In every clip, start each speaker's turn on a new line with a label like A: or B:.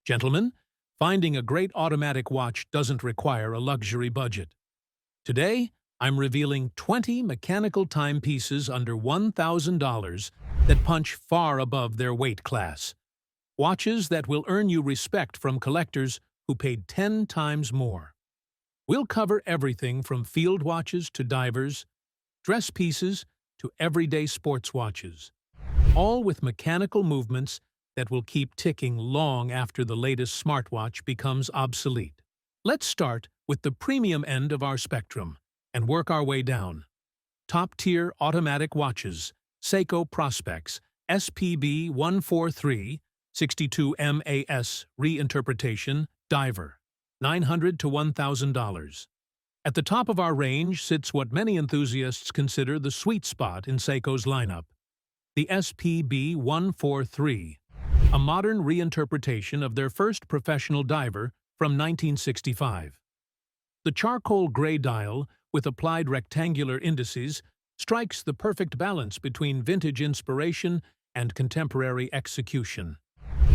A: Gentlemen, finding a great automatic watch doesn't require a luxury budget. Today, I'm revealing 20 mechanical timepieces under $1,000 that punch far above their weight class. Watches that will earn you respect from collectors who paid 10 times more. We'll cover everything from field watches to divers, dress pieces to everyday sports watches, all with mechanical movements that will keep ticking long after the latest smartwatch becomes obsolete. Let's start with the premium end of our spectrum and work our way down. Top-tier automatic watches, Seiko Prospex SPB 143 62 MAS reinterpretation diver, $900 to $1,000. At the top of our range sits what many enthusiasts consider the sweet spot in Seiko's lineup, the SPB 143, a modern reinterpretation of their first professional diver from 1965. The charcoal gray dial, with applied rectangular indices, strikes the perfect balance between vintage inspiration and contemporary execution.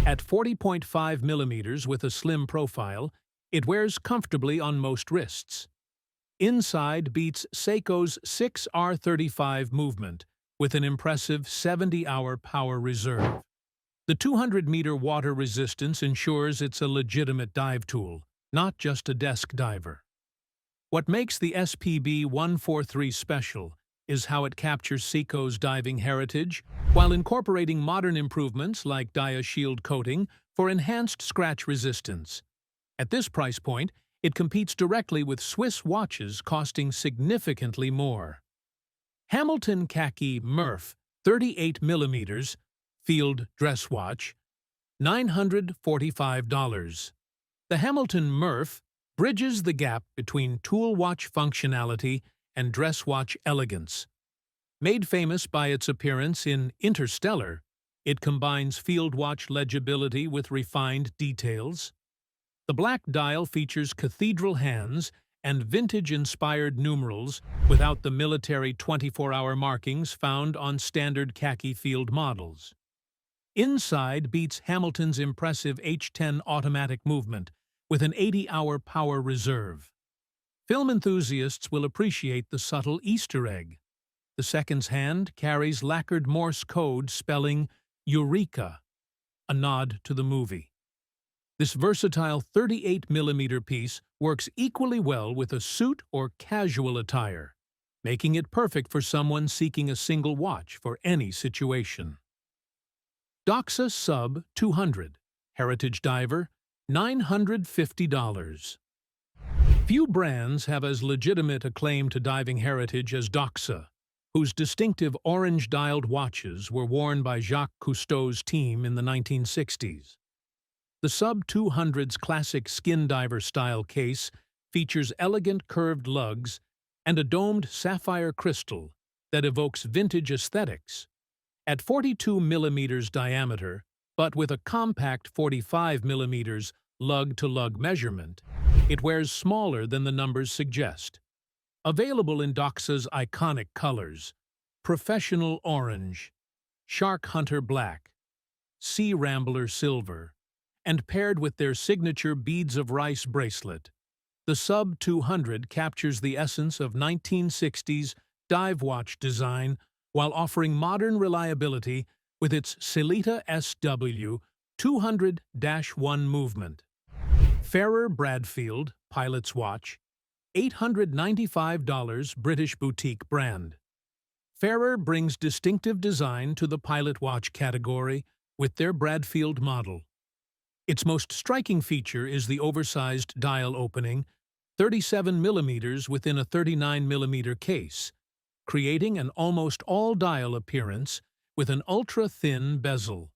A: At 40.5 millimeters with a slim profile, it wears comfortably on most wrists. Inside beats Seiko's 6R35 movement with an impressive 70-hour power reserve. The 200-meter water resistance ensures it's a legitimate dive tool, not just a desk diver. What makes the SPB 143 special is how it captures Seiko's diving heritage while incorporating modern improvements like DiaShield coating for enhanced scratch resistance. At this price point, it competes directly with Swiss watches costing significantly more. Hamilton Khaki Murph 38 millimeters field dress watch, $945. The Hamilton Murph bridges the gap between tool watch functionality and dress watch elegance. Made famous by its appearance in Interstellar, it combines field watch legibility with refined details. The black dial features cathedral hands and vintage-inspired numerals without the military 24-hour markings found on standard khaki field models. Inside beats Hamilton's impressive H10 automatic movement with an 80-hour power reserve. Film enthusiasts will appreciate the subtle Easter egg. The seconds hand carries lacquered Morse code spelling Eureka, a nod to the movie. This versatile 38mm piece works equally well with a suit or casual attire, making it perfect for someone seeking a single watch for any situation. Doxa Sub 200, Heritage Diver, $950. Few brands have as legitimate a claim to diving heritage as Doxa, whose distinctive orange-dialed watches were worn by Jacques Cousteau's team in the 1960s. The Sub 200's classic skin diver-style case features elegant curved lugs and a domed sapphire crystal that evokes vintage aesthetics. At 42 millimeters diameter, but with a compact 45 millimeters lug-to-lug measurement, it wears smaller than the numbers suggest. Available in Doxa's iconic colors, Professional Orange, Shark Hunter Black, Sea Rambler Silver, and paired with their signature Beads of Rice bracelet, the Sub 200 captures the essence of 1960s dive watch design while offering modern reliability with its Celita SW 200-1 movement. Ferrer Bradfield Pilot's Watch, $895 British boutique brand. Ferrer brings distinctive design to the pilot watch category with their Bradfield model. Its most striking feature is the oversized dial opening, 37 millimeters within a 39 millimeter case, creating an almost all-dial appearance with an ultra-thin bezel.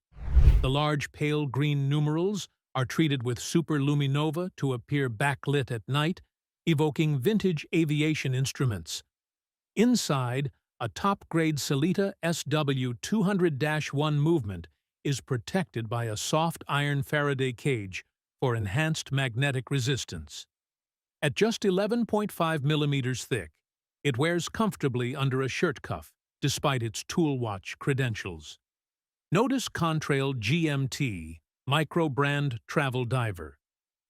A: The large pale green numerals are treated with superluminova to appear backlit at night, evoking vintage aviation instruments. Inside, a top-grade Celita SW 200-1 movement is protected by a soft iron Faraday cage for enhanced magnetic resistance. At just 11.5 millimeters thick, it wears comfortably under a shirt cuff, despite its tool watch credentials. Notice Contrail GMT Microbrand Travel Diver.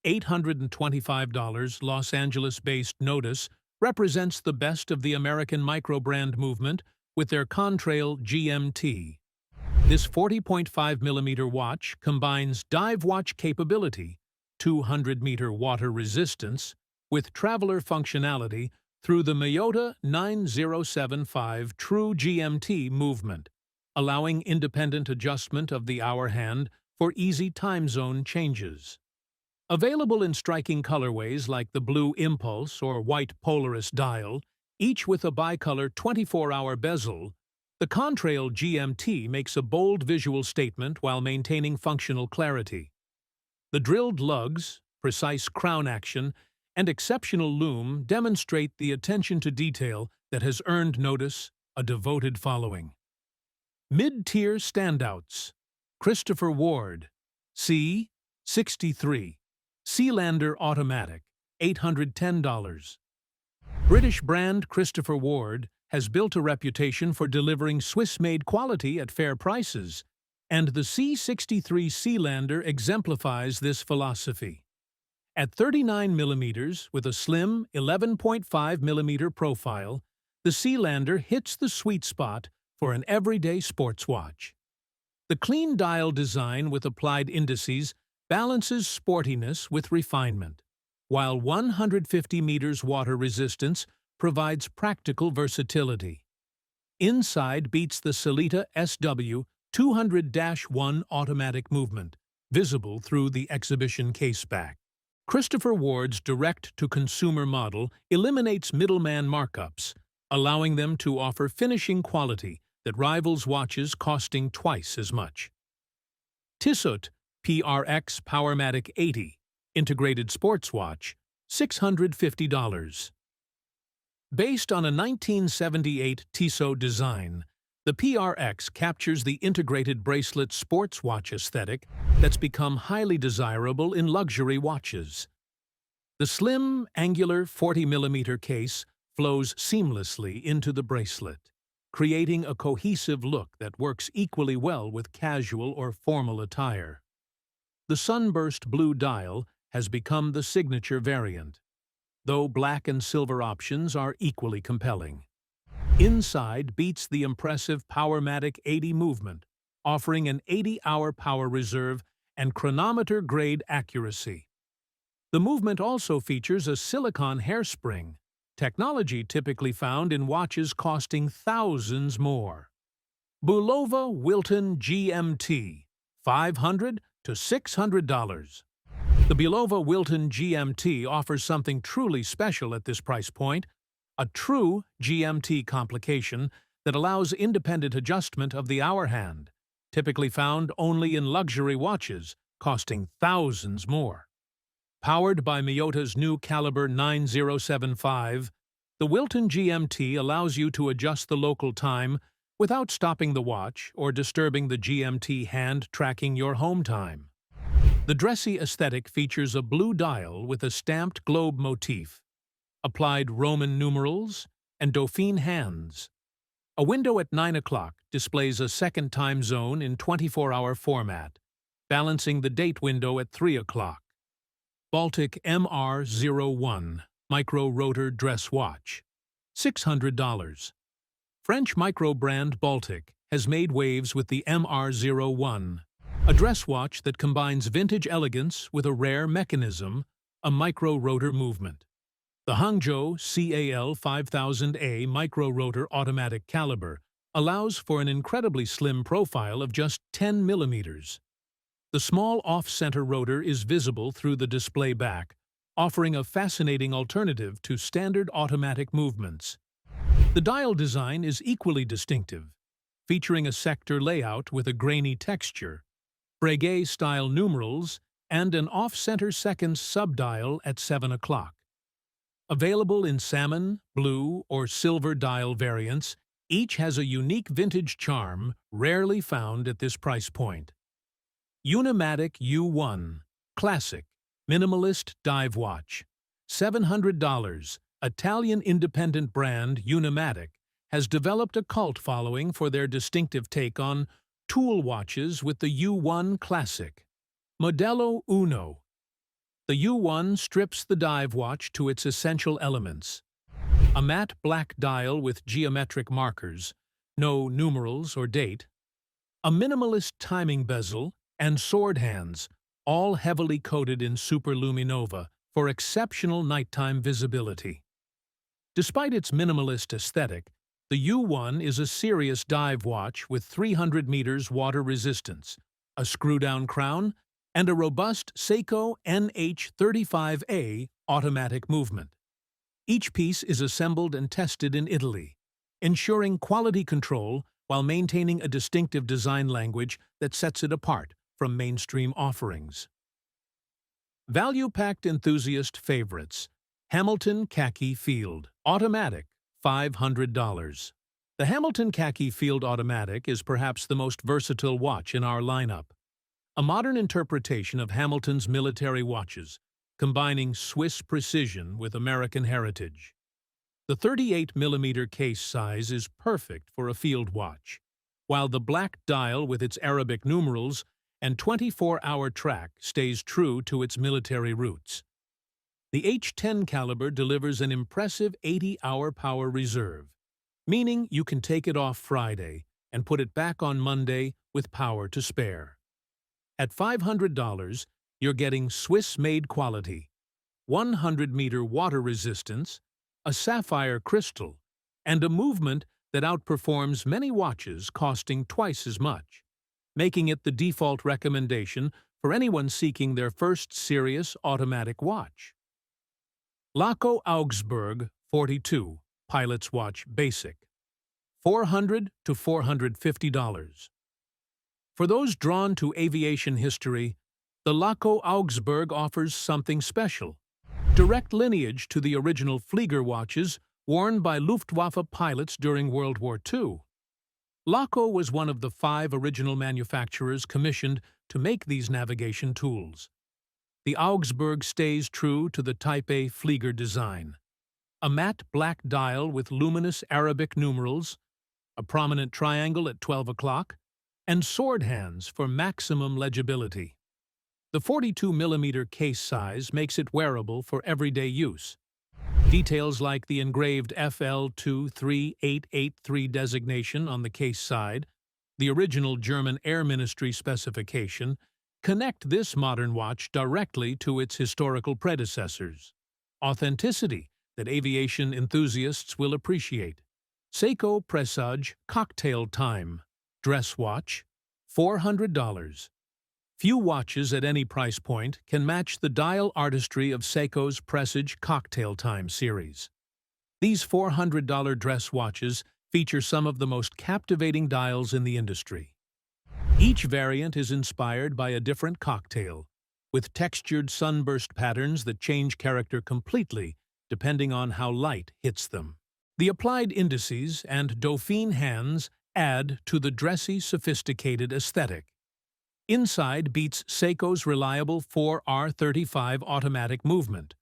A: $825 Los Angeles-based Notice represents the best of the American microbrand movement with their Contrail GMT. This 40.5mm watch combines dive watch capability, 200-meter water resistance, with traveler functionality through the Miyota 9075 True GMT movement, allowing independent adjustment of the hour hand for easy time zone changes. Available in striking colorways like the blue Impulse or white Polaris dial, each with a bicolor 24-hour bezel, the Contrail GMT makes a bold visual statement while maintaining functional clarity. The drilled lugs, precise crown action, and exceptional lume demonstrate the attention to detail that has earned Notice a devoted following. Mid-tier standouts. Christopher Ward, C63. Sealander Automatic, $810. British brand Christopher Ward has built a reputation for delivering Swiss-made quality at fair prices, and the C63 Sealander exemplifies this philosophy. At 39mm with a slim 11.5mm profile, the Sealander hits the sweet spot for an everyday sports watch. The clean dial design with applied indices balances sportiness with refinement, while 150 meters water resistance provides practical versatility. Inside beats the Sellita SW 200-1 automatic movement, visible through the exhibition caseback. Christopher Ward's direct-to-consumer model eliminates middleman markups, allowing them to offer finishing quality that rivals watches costing twice as much. Tissot PRX Powermatic 80 Integrated Sports Watch, $650. Based on a 1978 Tissot design, the PRX captures the integrated bracelet sports watch aesthetic that's become highly desirable in luxury watches. The slim, angular 40mm case flows seamlessly into the bracelet, creating a cohesive look that works equally well with casual or formal attire. The sunburst blue dial has become the signature variant, though black and silver options are equally compelling. Inside beats the impressive Powermatic 80 movement, offering an 80-hour power reserve and chronometer-grade accuracy. The movement also features a silicone hairspring, technology typically found in watches costing thousands more. Bulova Wilton GMT, $500 to $600. The Bulova Wilton GMT offers something truly special at this price point, a true GMT complication that allows independent adjustment of the hour hand, typically found only in luxury watches, costing thousands more. Powered by Miyota's new caliber 9075, the Wilton GMT allows you to adjust the local time without stopping the watch or disturbing the GMT hand tracking your home time. The dressy aesthetic features a blue dial with a stamped globe motif, applied Roman numerals, and Dauphine hands. A window at 9 o'clock displays a second time zone in 24-hour format, balancing the date window at 3 o'clock. Baltic MR01 Micro Rotor Dress Watch, $600. French microbrand Baltic has made waves with the MR01, a dress watch that combines vintage elegance with a rare mechanism, a micro-rotor movement. The Hangzhou CAL 5000A micro-rotor automatic caliber allows for an incredibly slim profile of just 10 millimeters. The small off-center rotor is visible through the display back, offering a fascinating alternative to standard automatic movements. The dial design is equally distinctive, featuring a sector layout with a grainy texture, Breguet-style numerals, and an off-center seconds subdial at 7 o'clock. Available in salmon, blue, or silver dial variants, each has a unique vintage charm rarely found at this price point. Unimatic U1 Classic Minimalist Dive Watch, $700. Italian independent brand Unimatic has developed a cult following for their distinctive take on tool watches with the U1 Classic. Modello Uno. The U1 strips the dive watch to its essential elements. A matte black dial with geometric markers, no numerals or date, a minimalist timing bezel, and sword hands, all heavily coated in superluminova for exceptional nighttime visibility. Despite its minimalist aesthetic, the U1 is a serious dive watch with 300 meters water resistance, a screw-down crown, and a robust Seiko NH35A automatic movement. Each piece is assembled and tested in Italy, ensuring quality control while maintaining a distinctive design language that sets it apart from mainstream offerings. Value-packed enthusiast favorites. Hamilton Khaki Field Automatic, $500. The Hamilton Khaki Field Automatic is perhaps the most versatile watch in our lineup. A modern interpretation of Hamilton's military watches, combining Swiss precision with American heritage. The 38mm case size is perfect for a field watch, while the black dial with its Arabic numerals and 24-hour track stays true to its military roots. The H10 caliber delivers an impressive 80-hour power reserve, meaning you can take it off Friday and put it back on Monday with power to spare. At $500, you're getting Swiss-made quality, 100-meter water resistance, a sapphire crystal, and a movement that outperforms many watches costing twice as much, making it the default recommendation for anyone seeking their first serious automatic watch. Laco Augsburg 42 Pilot's Watch Basic, $400 to $450. For those drawn to aviation history, the Laco Augsburg offers something special. Direct lineage to the original Flieger watches worn by Luftwaffe pilots during World War II. Laco was one of the 5 original manufacturers commissioned to make these navigation tools. The Augsburg stays true to the Type A Flieger design. A matte black dial with luminous Arabic numerals, a prominent triangle at 12 o'clock, and sword hands for maximum legibility. The 42mm case size makes it wearable for everyday use. Details like the engraved FL23883 designation on the case side, the original German Air Ministry specification, connect this modern watch directly to its historical predecessors. Authenticity that aviation enthusiasts will appreciate. Seiko Presage Cocktail Time Dress Watch, $400. Few watches at any price point can match the dial artistry of Seiko's Presage Cocktail Time series. These $400 dress watches feature some of the most captivating dials in the industry. Each variant is inspired by a different cocktail, with textured sunburst patterns that change character completely depending on how light hits them. The applied indices and Dauphine hands add to the dressy, sophisticated aesthetic. Inside beats Seiko's reliable 4R35 automatic movement,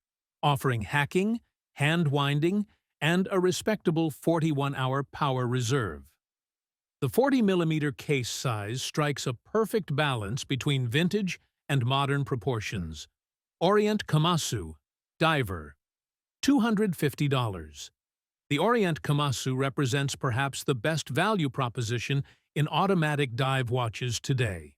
A: offering hacking, hand-winding, and a respectable 41-hour power reserve. The 40mm case size strikes a perfect balance between vintage and modern proportions. Orient Komatsu Diver, $250. The Orient Komatsu represents perhaps the best value proposition in automatic dive watches today.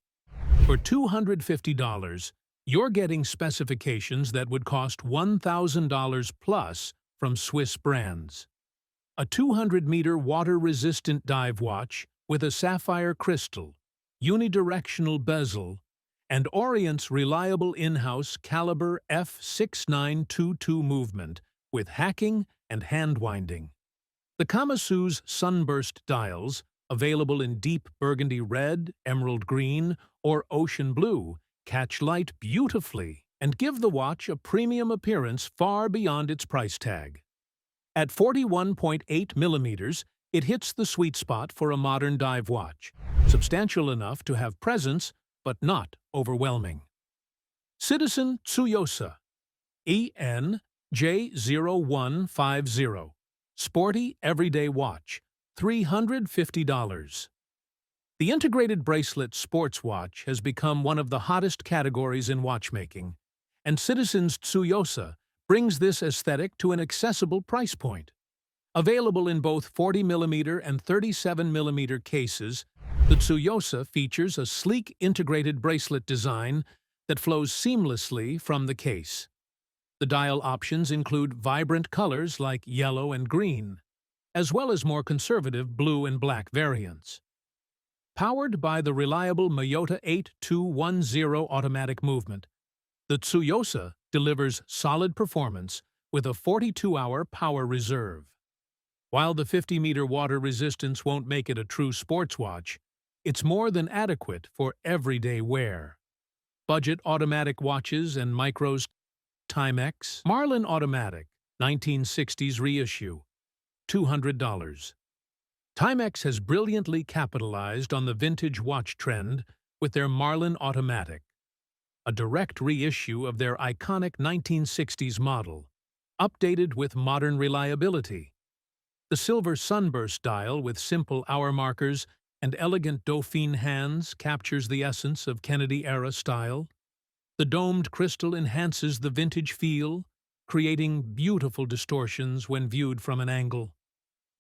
A: For $250, you're getting specifications that would cost $1,000 plus from Swiss brands. A 200-meter water-resistant dive watch with a sapphire crystal, unidirectional bezel, and Orient's reliable in-house caliber F6922 movement with hacking and hand-winding. The Komatsu's sunburst dials, available in deep burgundy red, emerald green, or ocean blue, catch light beautifully and give the watch a premium appearance far beyond its price tag. At 41.8mm, it hits the sweet spot for a modern dive watch, substantial enough to have presence but not overwhelming. Citizen Tsuyosa EN-J0150 Sporty Everyday Watch, $350. The integrated bracelet sports watch has become one of the hottest categories in watchmaking, and Citizen's Tsuyosa brings this aesthetic to an accessible price point. Available in both 40mm and 37mm cases, the Tsuyosa features a sleek integrated bracelet design that flows seamlessly from the case. The dial options include vibrant colors like yellow and green, as well as more conservative blue and black variants. Powered by the reliable Miyota 8210 automatic movement, the Tsuyosa delivers solid performance with a 42-hour power reserve. While the 50-meter water resistance won't make it a true sports watch, it's more than adequate for everyday wear. Budget automatic watches and micros. Timex Marlin Automatic, 1960s reissue, $200. Timex has brilliantly capitalized on the vintage watch trend with their Marlin Automatic, a direct reissue of their iconic 1960s model, updated with modern reliability. The silver sunburst dial with simple hour markers and elegant Dauphine hands captures the essence of Kennedy-era style. The domed crystal enhances the vintage feel, creating beautiful distortions when viewed from an angle.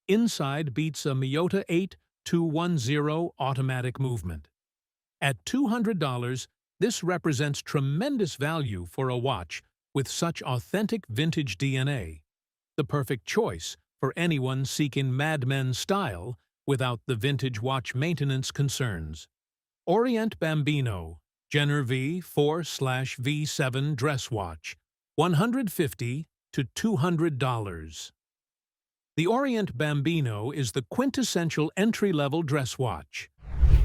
A: Inside beats a Miyota 8210 automatic movement. At $200, this represents tremendous value for a watch with such authentic vintage DNA. The perfect choice for anyone seeking Mad Men style without the vintage watch maintenance concerns. Orient Bambino Jenner V 4/V7 dress watch, $150 to $200. The Orient Bambino is the quintessential entry-level dress watch.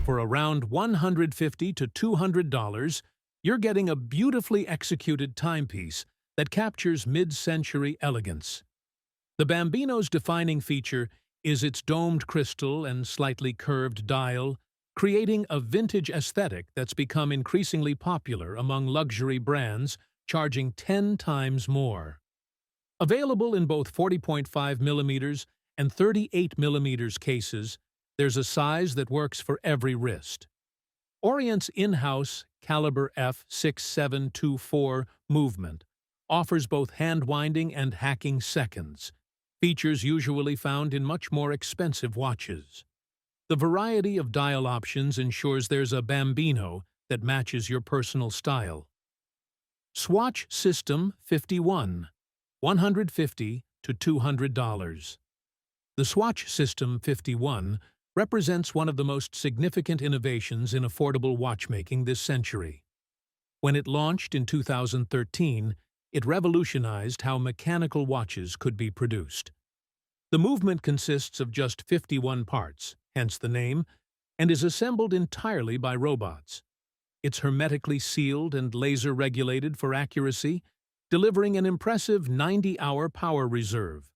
A: For around $150 to $200, you're getting a beautifully executed timepiece that captures mid-century elegance. The Bambino's defining feature is its domed crystal and slightly curved dial, creating a vintage aesthetic that's become increasingly popular among luxury brands, charging 10 times more. Available in both 40.5mm and 38mm cases, there's a size that works for every wrist. Orient's in-house Caliber F6724 movement offers both hand-winding and hacking seconds, features usually found in much more expensive watches. The variety of dial options ensures there's a Bambino that matches your personal style. Swatch System 51, $150 to $200. The Swatch System 51 represents one of the most significant innovations in affordable watchmaking this century. When it launched in 2013, it revolutionized how mechanical watches could be produced. The movement consists of just 51 parts, hence the name, and is assembled entirely by robots. It's hermetically sealed and laser-regulated for accuracy, delivering an impressive 90-hour power reserve,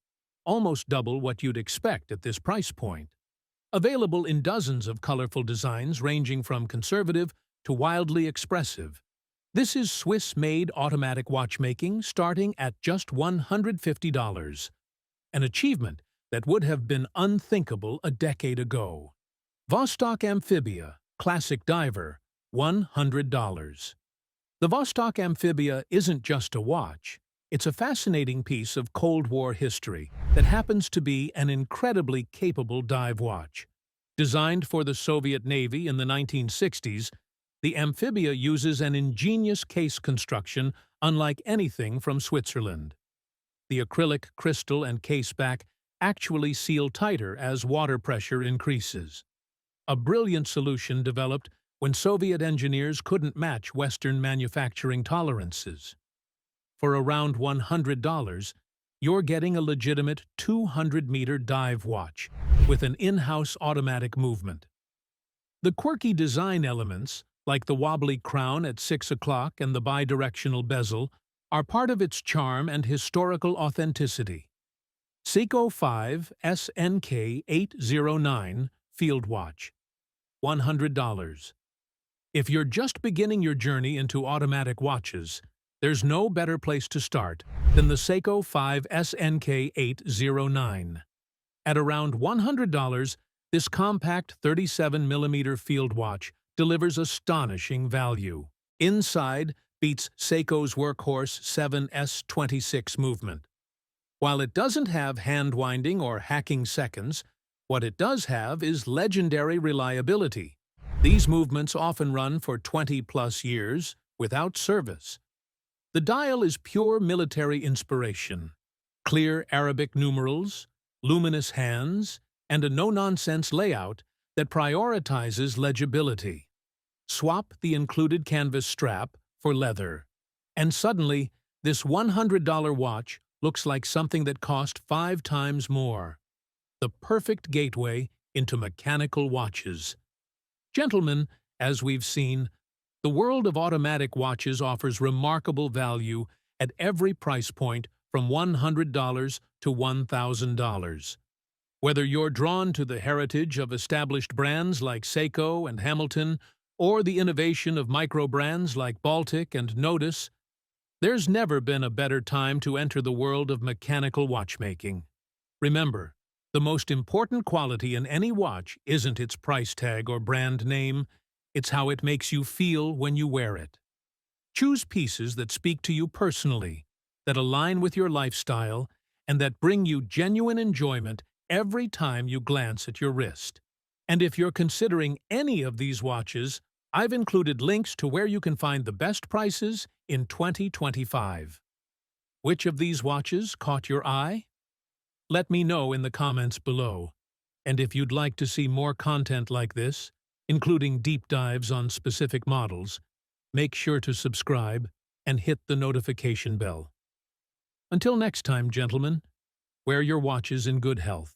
A: almost double what you'd expect at this price point. Available in dozens of colorful designs ranging from conservative to wildly expressive, this is Swiss-made automatic watchmaking starting at just $150, an achievement that would have been unthinkable a decade ago. Vostok Amphibia Classic Diver, $100. The Vostok Amphibia isn't just a watch, it's a fascinating piece of Cold War history that happens to be an incredibly capable dive watch. Designed for the Soviet Navy in the 1960s, the Amphibia uses an ingenious case construction unlike anything from Switzerland. The acrylic crystal and caseback actually seal tighter as water pressure increases. A brilliant solution developed when Soviet engineers couldn't match Western manufacturing tolerances. For around $100, you're getting a legitimate 200-meter dive watch with an in-house automatic movement. The quirky design elements, like the wobbly crown at 6 o'clock and the bidirectional bezel, are part of its charm and historical authenticity. Seiko 5 SNK 809 Field Watch, $100. If you're just beginning your journey into automatic watches, there's no better place to start than the Seiko 5 SNK 809. At around $100, This compact 37mm field watch delivers astonishing value. Inside beats Seiko's workhorse 7S26 movement. While it doesn't have hand-winding or hacking seconds, what it does have is legendary reliability. These movements often run for 20-plus years without service. The dial is pure military inspiration. Clear Arabic numerals, luminous hands, and a no-nonsense layout that prioritizes legibility. Swap the included canvas strap for leather, and suddenly, this $100 watch looks like something that cost 5 times more. The perfect gateway into mechanical watches. Gentlemen, as we've seen, the world of automatic watches offers remarkable value at every price point from $100 to $1,000. Whether you're drawn to the heritage of established brands like Seiko and Hamilton, or the innovation of microbrands like Baltic and Notice, there's never been a better time to enter the world of mechanical watchmaking. Remember, the most important quality in any watch isn't its price tag or brand name, it's how it makes you feel when you wear it. Choose pieces that speak to you personally, that align with your lifestyle, and that bring you genuine enjoyment every time you glance at your wrist. And if you're considering any of these watches, I've included links to where you can find the best prices in 2025. Which of these watches caught your eye? Let me know in the comments below. And if you'd like to see more content like this, including deep dives on specific models, make sure to subscribe and hit the notification bell. Until next time, gentlemen, wear your watches in good health.